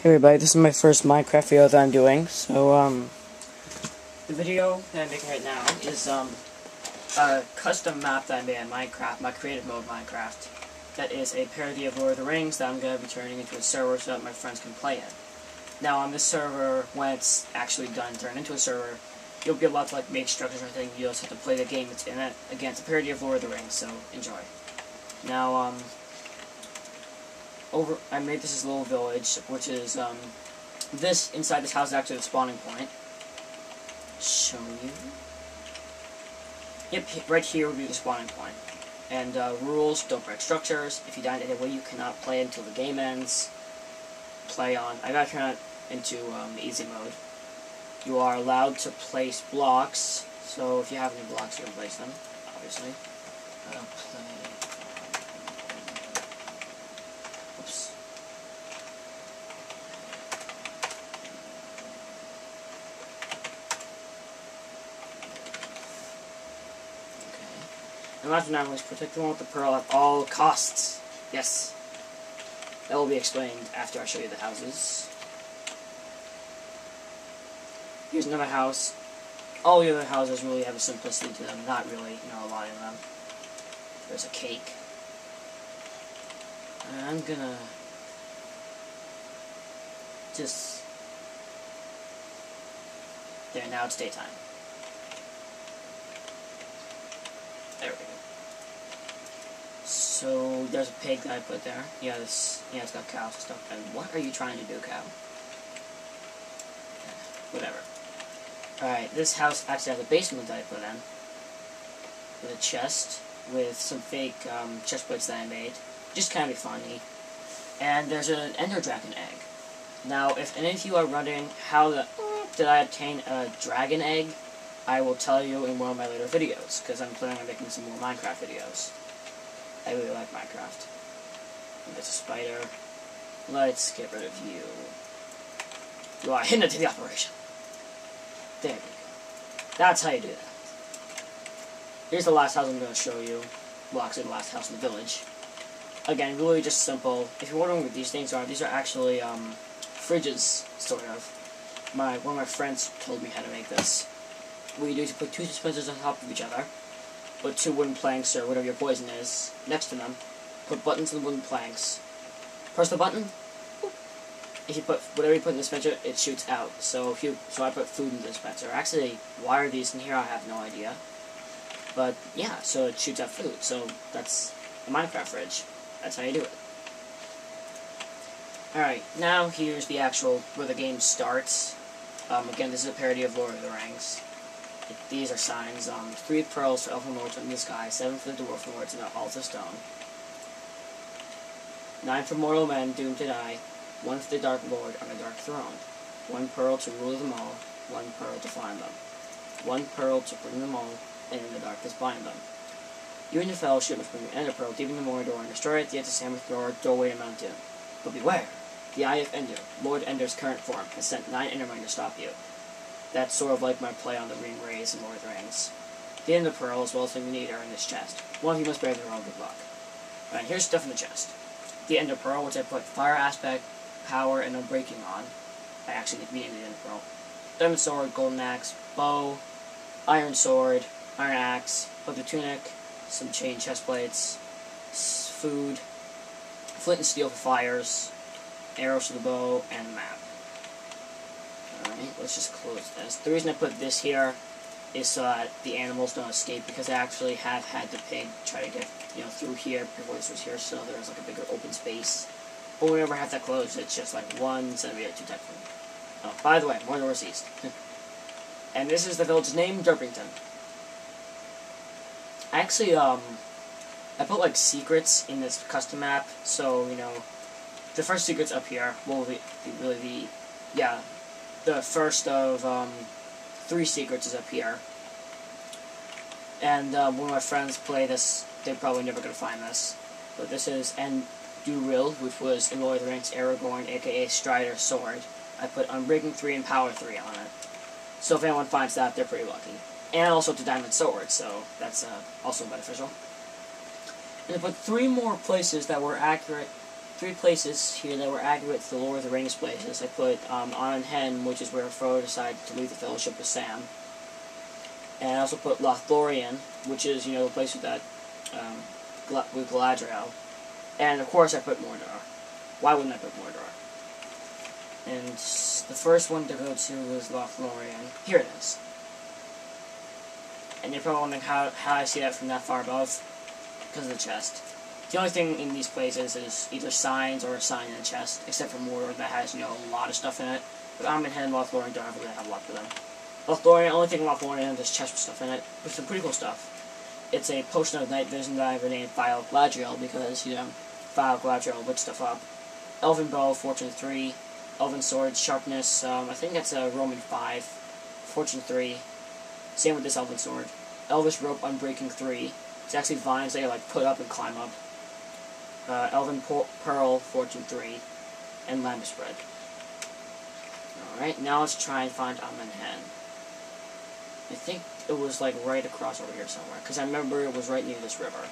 Hey everybody, this is my first Minecraft video that I'm doing. So, the video that I'm making right now is, a custom map that I made in Minecraft, my creative mode Minecraft. That is a parody of Lord of the Rings that I'm going to be turning into a server so that my friends can play it. Now, on this server, when it's actually done, turned into a server, you'll be allowed to, like, make structures and everything. You'll just have to play the game that's in it. Again, it's a parody of Lord of the Rings, so enjoy. Now, I made this as a little village, which is, this, inside this house is actually the spawning point. Show you. Yep, right here would be the spawning point. And, rules, don't break structures. If you die in any way, you cannot play until the game ends. I gotta turn it into, easy mode. You are allowed to place blocks, so if you have any blocks, you can place them, obviously. Oops. And last but not least, protect the one with the pearl at all costs. Yes. That will be explained after I show you the houses. Here's another house. All the other houses really have a simplicity to them. Not really, a lot of them. There's a cake. And I'm gonna just... There, now it's daytime. There we go. So, there's a pig that I put there. Yeah, it's got cows and stuff. And what are you trying to do, cow? Whatever. Alright, this house actually has a basement that I put in. With a chest, with some fake chest plates that I made. Just kind of funny. And there's an ender dragon egg. Now, if any of you are wondering how did I obtain a dragon egg, I will tell you in one of my later videos, because I'm planning on making some more Minecraft videos. I really like Minecraft. And there's a spider. Let's get rid of you. You are hidden to the operation. There we go. That's how you do that. Here's the last house I'm going to show you. Well, actually the last house in the village. Again, really just simple. If you're wondering what these things are actually fridges, sort of. One of my friends told me how to make this. What you do is you put two dispensers on top of each other, put two wooden planks, or whatever your poison is, next to them, put buttons on the wooden planks, press the button, boop. If you put whatever you put in the dispenser, it shoots out. So I put food in the dispenser. Actually, why are these in here? I have no idea. But yeah, so it shoots out food. So that's a Minecraft fridge. That's how you do it. Alright, now here's the actual, where the game starts. Again, this is a parody of Lord of the Rings. These are signs. 3 pearls for elven lords in the sky, 7 for the dwarf lords in the halls of stone. 9 for mortal men doomed to die, 1 for the dark lord on a dark throne. 1 pearl to rule them all, 1 pearl to find them. 1 pearl to bring them all, and in the darkness bind them. You and your fellowship must bring the ender pearl deep in the Mordor and destroy it, yet to Samothror, doorway to Mount Doom. But beware! The Eye of Ender, Lord Ender's current form, has sent 9 Endermen to stop you. That's sort of like my play on the ring rays in Lord of the Rings. The Ender Pearl, as well as things you need, are in this chest. One of you must bear their own good luck. Alright, here's stuff in the chest. The Ender Pearl, which I put Fire Aspect, Power, and Unbreaking on. I actually renamed the Ender Pearl. Diamond Sword, Golden Axe, Bow, Iron Sword, Iron Axe, Leather Tunic, some chain chest plates, food, flint and steel for fires, arrows for the bow, and a map. Alright, let's just close this. The reason I put this here is so that the animals don't escape, because I actually have had the pig try to get, through here before this was here, so there's like a bigger open space. But whenever I have that closed, it's just like 1 centimeter, 2 types of... Oh, by the way, more northeast. And this is the village's name, Derpington. Actually, I put like secrets in this custom map, so, the first secret's up here. Well, the first of 3 secrets is up here. And when my friends play this, they're probably never going to find this. But this is Enduril, which was in Lord of the Rings Aragorn, aka Strider's sword. I put Unbreaking 3 and Power 3 on it. So if anyone finds that, they're pretty lucky. And also it's a diamond sword, so that's also beneficial. And I put 3 more places that were accurate three places here that were accurate to the Lord of the Rings places. I put On Hen, which is where Frodo decided to leave the Fellowship with Sam. And I also put Lothlorien, which is, you know, the place with that, with Galadriel. And of course I put Mordor. Why wouldn't I put Mordor? And the first one to go to was Lothlorien. Here it is. And you're probably wondering how I see that from that far above. Because of the chest. The only thing in these places is either signs or a sign in the chest, except for Mordor that has, you know, a lot of stuff in it. But Arm and Hen and Lothlorien don't really have a lot for them. Lothlorien, the only thing in Lothlorien is chest with stuff in it, with some pretty cool stuff. It's a potion of night vision that I've named Vial of Galadriel because, you know, Vial of Galadriel looks stuff up. Elven Bow, Fortune 3. Elven Sword, Sharpness, I think that's a Roman 5. Fortune 3. Same with this Elven Sword. Elvish Rope, Unbreaking 3. It's actually vines that you, like, put up and climb up. Elven Pearl, Fortune 3. And Lambus Bread. Alright, now let's try and find Amon Hen. I think it was, like, right across over here somewhere, because I remember it was right near this river.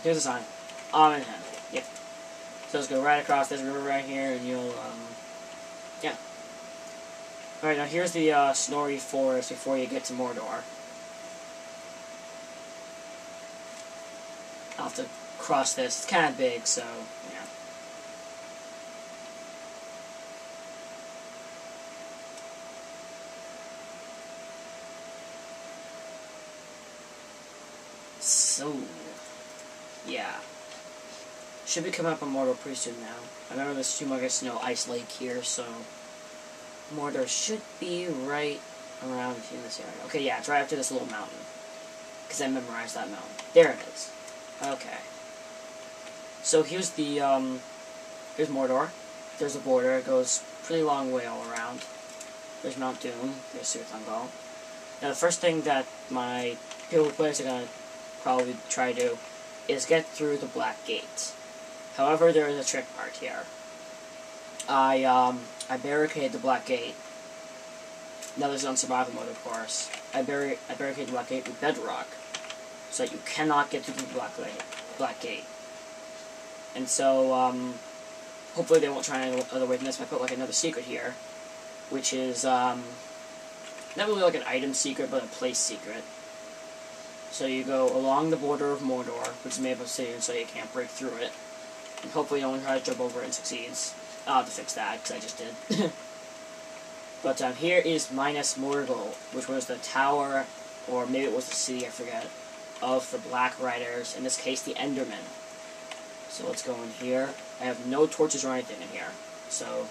Here's a sign. Amon Hen. Yep. So let's go right across this river right here, and you'll, yeah. Alright, now here's the, Snorri Forest before you get to Mordor. I'll have to cross this. It's kind of big, so, yeah. So, yeah. Should be coming up on Mordor pretty soon now. I remember there's humongous snow ice lake here, so Mordor should be right around in this area. Okay, yeah, it's right after this little mountain. Because I memorized that mountain. There it is. Okay. So here's the, here's Mordor. There's the border. It goes pretty long way all around. There's Mount Doom. There's Cirith Ungol. Now the first thing that my people who play are going to probably try to do is get through the Black Gate. However, there is a trick part here. I barricade the Black Gate. Now this is on survival mode, of course. I barricade the Black Gate with bedrock, so that you cannot get through the Black Gate. And so, hopefully they won't try any other way than this. I put like another secret here, which is not really like an item secret, but a place secret. So you go along the border of Mordor, which is made of obsidian, so you can't break through it. And hopefully no one tries to jump over it and succeeds. I'll have to fix that, because I just did. But here is Minas Morgul, which was the tower, or maybe it was the city, I forget, of the Black Riders, in this case the Endermen. So let's go in here. I have no torches or anything in here. So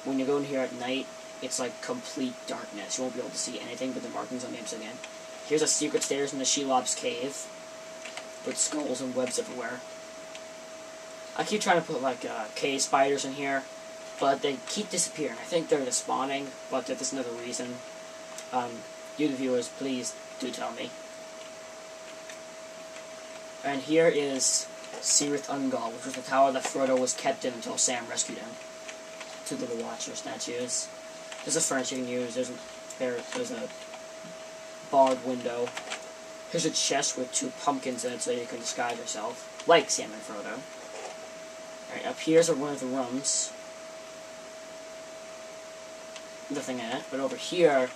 when you go in here at night, it's like complete darkness. You won't be able to see anything but the markings on the obsidian. Here's a secret stairs in the Shelob's cave, with skulls and webs everywhere. I keep trying to put like cave spiders in here, but they keep disappearing. I think they're despawning, but if there's another reason, you the viewers, please do tell me. And here is Cirith Ungol, which was the tower that Frodo was kept in until Sam rescued him. Two little Watcher statues. There's a furnace you can use. There's a barred window. Here's a chest with 2 pumpkins in it so you can disguise yourself, like Sam and Frodo. Alright, up here's one of the rooms. Nothing in it, but over here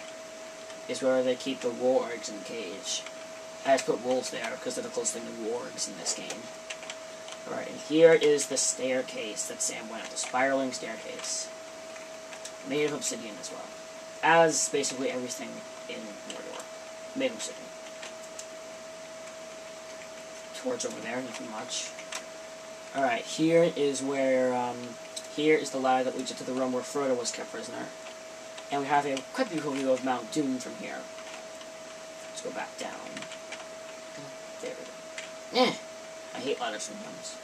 is where they keep the wargs in the cage. I just put wolves there because they're the closest thing to wargs in this game. Alright, and here is the staircase that Sam went up, the spiraling staircase. Made of obsidian as well. As basically everything in Mordor. Made of obsidian. Torch over there, nothing much. Alright, here is where, here is the ladder that leads up to the room where Frodo was kept prisoner. And we have a quite beautiful view of Mount Doom from here. Let's go back down. There we go. I hate ladders sometimes.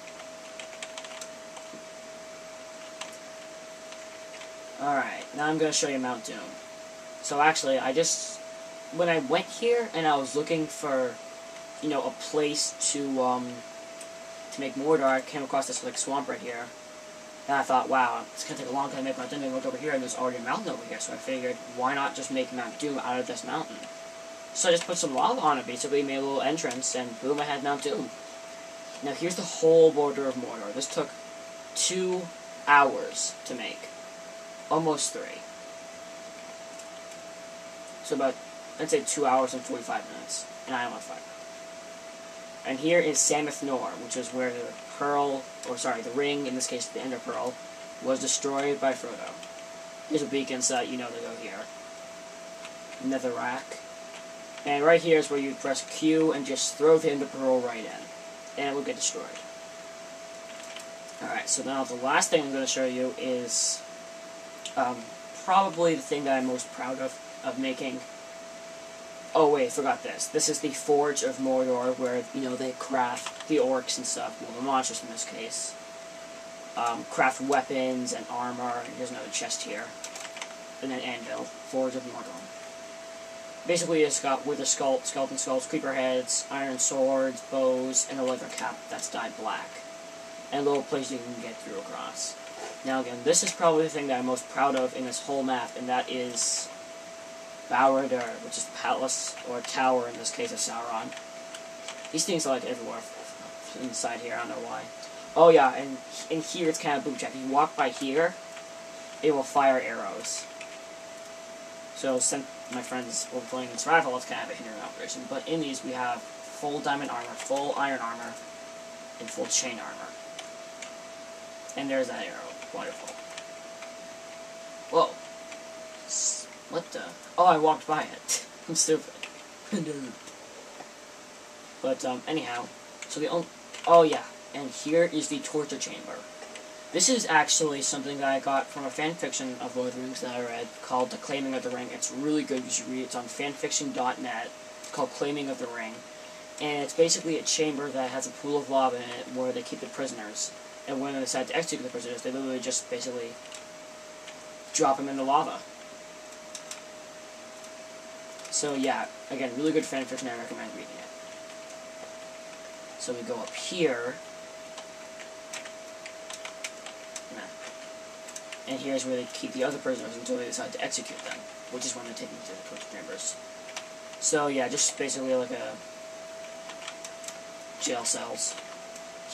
Alright, now I'm going to show you Mount Doom. So actually, when I went here and I was looking for, you know, a place to make Mordor, I came across this, like, swamp right here. And I thought, wow, it's going to take a long time to make Mount Doom. And look over here, and there's already a mountain over here. So I figured, why not just make Mount Doom out of this mountain? So I just put some lava on it, basically, made a little entrance, and boom, I had Mount Doom. Now here's the whole border of Mordor. This took 2 hours to make. Almost 3. So about, I'd say 2 hours and 45 minutes. And I am on fire. And here is Sammath Nor, which is where the the ring, in this case the Ender Pearl, was destroyed by Frodo. Here's a beacon so that you know to go here. Netherrack. And right here is where you press Q and just throw the Ender Pearl right in. And it will get destroyed. Alright, so now the last thing I'm going to show you is probably the thing that I'm most proud of making. Oh wait, forgot this. This is the Forge of Mordor, where, you know, they craft the orcs and stuff, well, the monsters in this case. Craft weapons and armor, and here's another chest here. And then anvil. Forge of Mordor. Basically, it's got wither skeleton skulls, creeper heads, iron swords, bows, and a leather cap that's dyed black. And a little place you can get through across. Now again, this is probably the thing that I'm most proud of in this whole map, and that is Barad-dûr, which is the palace, or tower in this case of Sauron. These things are like everywhere inside here, I don't know why. Oh yeah, and in here it's kind of bootjack. If you walk by here, it will fire arrows. So since my friends were playing in survival, it's kind of a hindering operation. But in these we have full diamond armor, full iron armor, and full chain armor. And there's that arrow. Wonderful. Whoa. What the? Oh, I walked by it. I'm stupid. But, anyhow. So oh yeah. And here is the torture chamber. This is actually something that I got from a fanfiction of Lord of the Rings that I read called The Claiming of the Ring. It's really good. You should read it. It's on fanfiction.net. It's called Claiming of the Ring. And it's basically a chamber that has a pool of lava in it where they keep the prisoners. And when they decide to execute the prisoners, they literally just basically drop them in the lava. So yeah, again, really good fanfiction. I recommend reading it. So we go up here. And here's where they keep the other prisoners until they decide to execute them, which is when they're taken to the torture chambers. So yeah, just basically like a jail cells.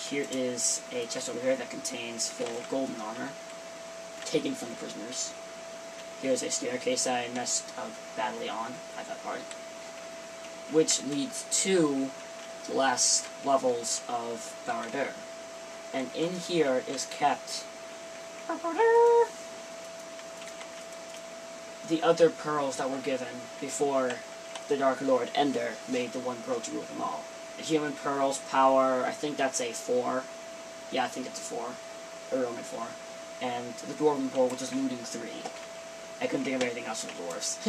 Here is a chest over here that contains full golden armor, taken from the prisoners. Here's a staircase that I messed up badly on at that part, which leads to the last levels of Barad-dûr. And in here is kept the other pearls that were given before the Dark Lord Ender made the one pearl to rule them all. The human pearls power, I think that's a 4. Yeah, I think it's a 4. A Roman 4. And the Dwarven pearl, which is looting 3. I couldn't think of anything else for the dwarves.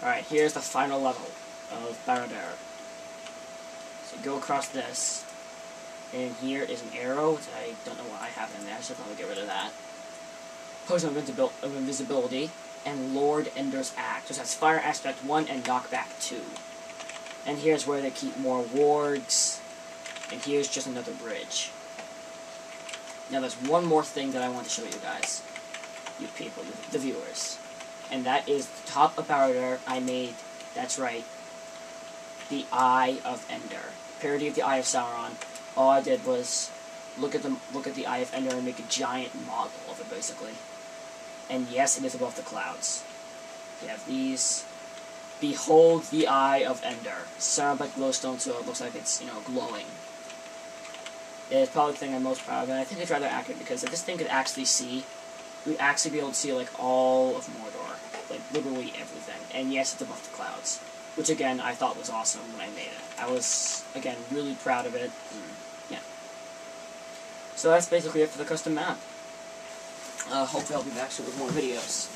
Alright, here's the final level of Barad-dûr. So you go across this. And here is an arrow, which I don't know why I have in there. I should probably get rid of that. Potion of invisibility, and Lord Ender's Axe, which has Fire Aspect 1 and Knockback 2. And here's where they keep more wargs, and here's just another bridge. Now there's one more thing that I want to show you guys, you people, the viewers. And that is the top of Barad-dûr I made, that's right, the Eye of Ender. Parody of the Eye of Sauron. All I did was look at the Eye of Ender and make a giant model of it, basically. And yes, it is above the clouds. You have these. Behold the Eye of Ender. It's surrounded by glowstone, so it looks like it's, you know, glowing. It's probably the thing I'm most proud of, and I think it's rather accurate, because if this thing could actually see, we'd actually be able to see, like, all of Mordor. Like, literally everything. And yes, it's above the clouds. Which, again, I thought was awesome when I made it. I was, again, really proud of it. Yeah. So that's basically it for the custom map. Hopefully I'll be back soon with more videos.